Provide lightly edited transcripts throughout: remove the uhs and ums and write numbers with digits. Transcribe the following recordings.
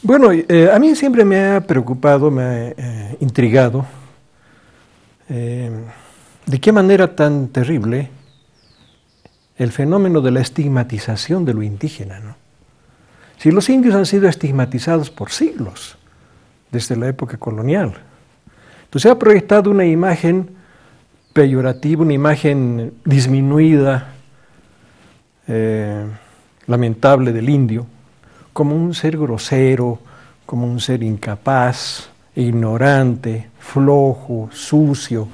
Bueno, a mí siempre me ha preocupado, me ha intrigado de qué manera tan terrible el fenómeno de la estigmatización de lo indígena, ¿no? Si los indios han sido estigmatizados por siglos, desde la época colonial, entonces se ha proyectado una imagen peyorativa, una imagen disminuida, lamentable del indio, como un ser grosero, como un ser incapaz, ignorante, flojo, sucio,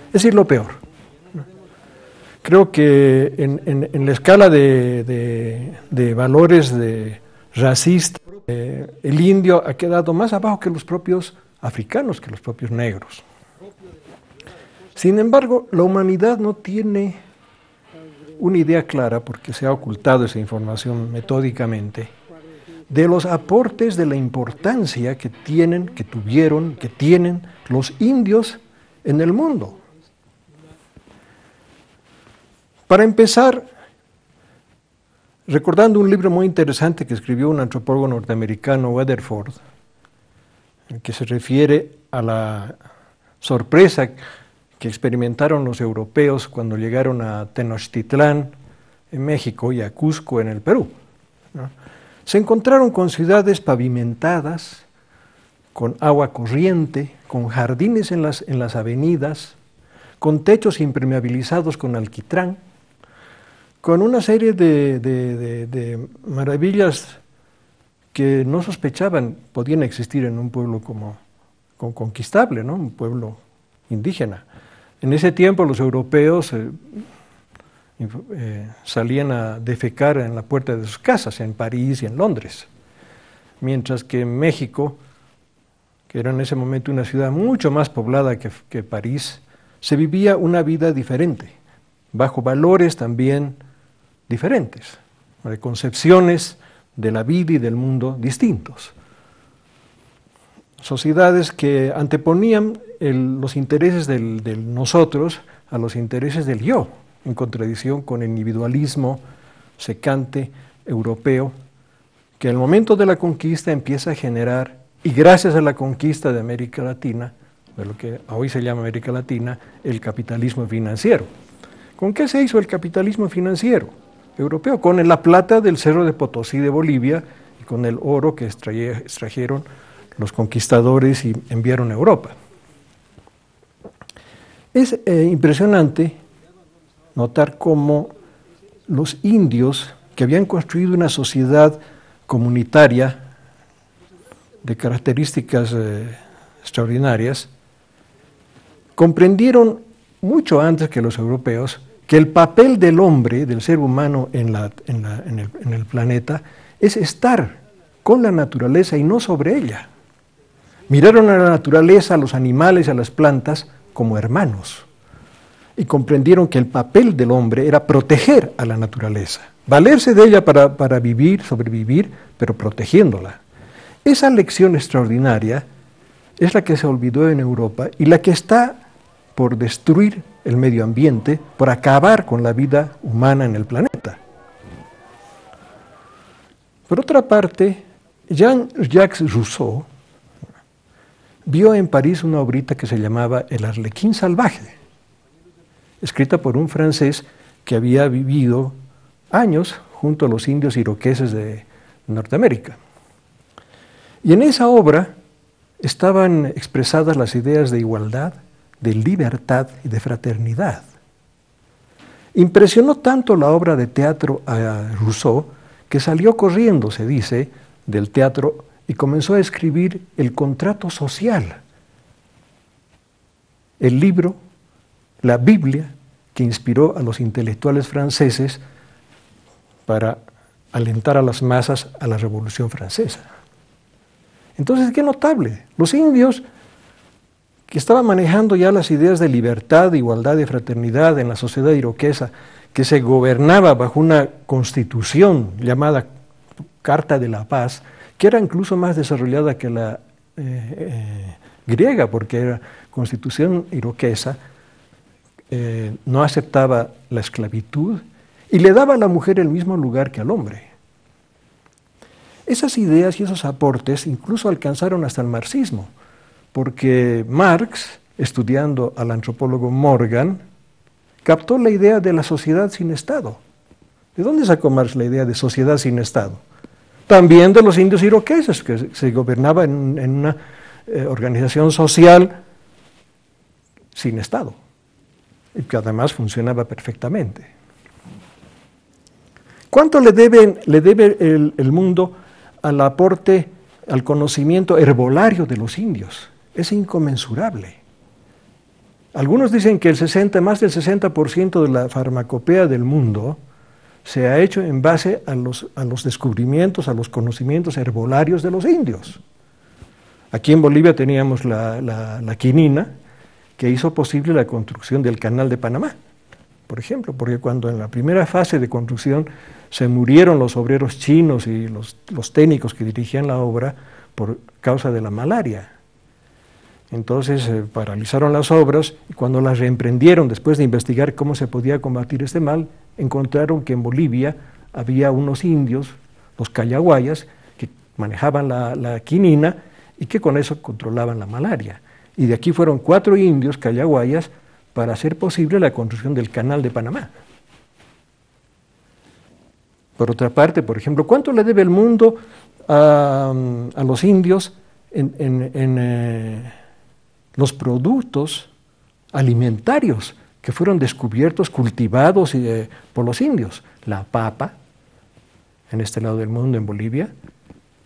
es decir, lo peor. Creo que en la escala de valores racistas, el indio ha quedado más abajo que los propios africanos, que los propios negros. Sin embargo, la humanidad no tiene una idea clara, porque se ha ocultado esa información metódicamente, de los aportes, de la importancia que tienen, que tuvieron, que tienen los indios en el mundo. Para empezar, recordando un libro muy interesante que escribió un antropólogo norteamericano, Weatherford, en que se refiere a la sorpresa que experimentaron los europeos cuando llegaron a Tenochtitlán, en México, y a Cusco, en el Perú, ¿no? Se encontraron con ciudades pavimentadas, con agua corriente, con jardines en las avenidas, con techos impermeabilizados con alquitrán, con una serie de maravillas que no sospechaban podían existir en un pueblo como conquistable, ¿no? Un pueblo indígena. En ese tiempo los europeos salían a defecar en la puerta de sus casas, en París y en Londres, mientras que en México, que era en ese momento una ciudad mucho más poblada que París, se vivía una vida diferente, bajo valores también diferentes, de concepciones de la vida y del mundo distintos. Sociedades que anteponían los intereses del nosotros a los intereses del yo, en contradicción con el individualismo secante europeo, que al momento de la conquista empieza a generar, y gracias a la conquista de América Latina, de lo que hoy se llama América Latina, el capitalismo financiero. ¿Con qué se hizo el capitalismo financiero europeo? Con la plata del Cerro de Potosí de Bolivia y con el oro que extrajeron los conquistadores y enviaron a Europa. Es impresionante notar cómo los indios, que habían construido una sociedad comunitaria de características extraordinarias, comprendieron mucho antes que los europeos que el papel del hombre, del ser humano en el planeta, es estar con la naturaleza y no sobre ella. Miraron a la naturaleza, a los animales y a las plantas como hermanos, y comprendieron que el papel del hombre era proteger a la naturaleza, valerse de ella para vivir, sobrevivir, pero protegiéndola. Esa lección extraordinaria es la que se olvidó en Europa y la que está por destruir el medio ambiente, por acabar con la vida humana en el planeta. Por otra parte, Jean-Jacques Rousseau vio en París una obrita que se llamaba El Arlequín Salvaje, escrita por un francés que había vivido años junto a los indios iroqueses de Norteamérica. Y en esa obra estaban expresadas las ideas de igualdad, de libertad y de fraternidad. Impresionó tanto la obra de teatro a Rousseau que salió corriendo, se dice, del teatro y comenzó a escribir El contrato social, el libro, la Biblia, que inspiró a los intelectuales franceses para alentar a las masas a la Revolución Francesa. Entonces, qué notable, los indios que estaban manejando ya las ideas de libertad, de igualdad y fraternidad en la sociedad iroquesa, que se gobernaba bajo una constitución llamada Carta de la Paz, que era incluso más desarrollada que la griega, porque era constitución iroquesa, no aceptaba la esclavitud y le daba a la mujer el mismo lugar que al hombre. Esas ideas y esos aportes incluso alcanzaron hasta el marxismo, porque Marx, estudiando al antropólogo Morgan, captó la idea de la sociedad sin Estado. ¿De dónde sacó Marx la idea de sociedad sin Estado? También de los indios iroqueses, que se gobernaba en una organización social sin Estado, y que además funcionaba perfectamente. ¿Cuánto le debe el mundo al aporte, al conocimiento herbolario de los indios? Es inconmensurable. Algunos dicen que más del 60% de la farmacopea del mundo se ha hecho en base a los descubrimientos, a los conocimientos herbolarios de los indios. Aquí en Bolivia teníamos la quinina, que hizo posible la construcción del Canal de Panamá, por ejemplo, porque cuando en la primera fase de construcción se murieron los obreros chinos y los técnicos que dirigían la obra por causa de la malaria. Entonces paralizaron las obras y cuando las reemprendieron después de investigar cómo se podía combatir este mal, encontraron que en Bolivia había unos indios, los callaguayas, que manejaban la quinina y que con eso controlaban la malaria. Y de aquí fueron 4 indios callaguayas para hacer posible la construcción del Canal de Panamá. Por otra parte, por ejemplo, ¿cuánto le debe el mundo a los indios en los productos alimentarios que fueron descubiertos, cultivados por los indios? La papa, en este lado del mundo, en Bolivia,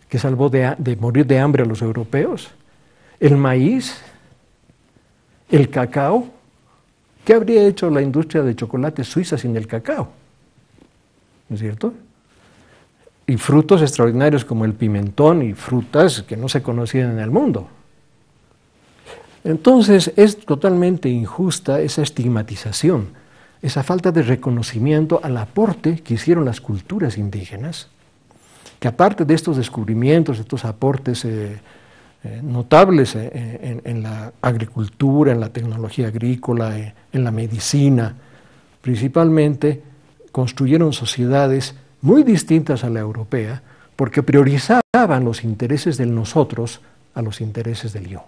que salvó de morir de hambre a los europeos. El maíz, el cacao. ¿Qué habría hecho la industria de chocolate suiza sin el cacao? ¿No es cierto? Y frutos extraordinarios como el pimentón y frutas que no se conocían en el mundo. Entonces es totalmente injusta esa estigmatización, esa falta de reconocimiento al aporte que hicieron las culturas indígenas, que aparte de estos descubrimientos, estos aportes notables en la agricultura, en la tecnología agrícola, en la medicina, principalmente construyeron sociedades muy distintas a la europea porque priorizaban los intereses del nosotros a los intereses del yo.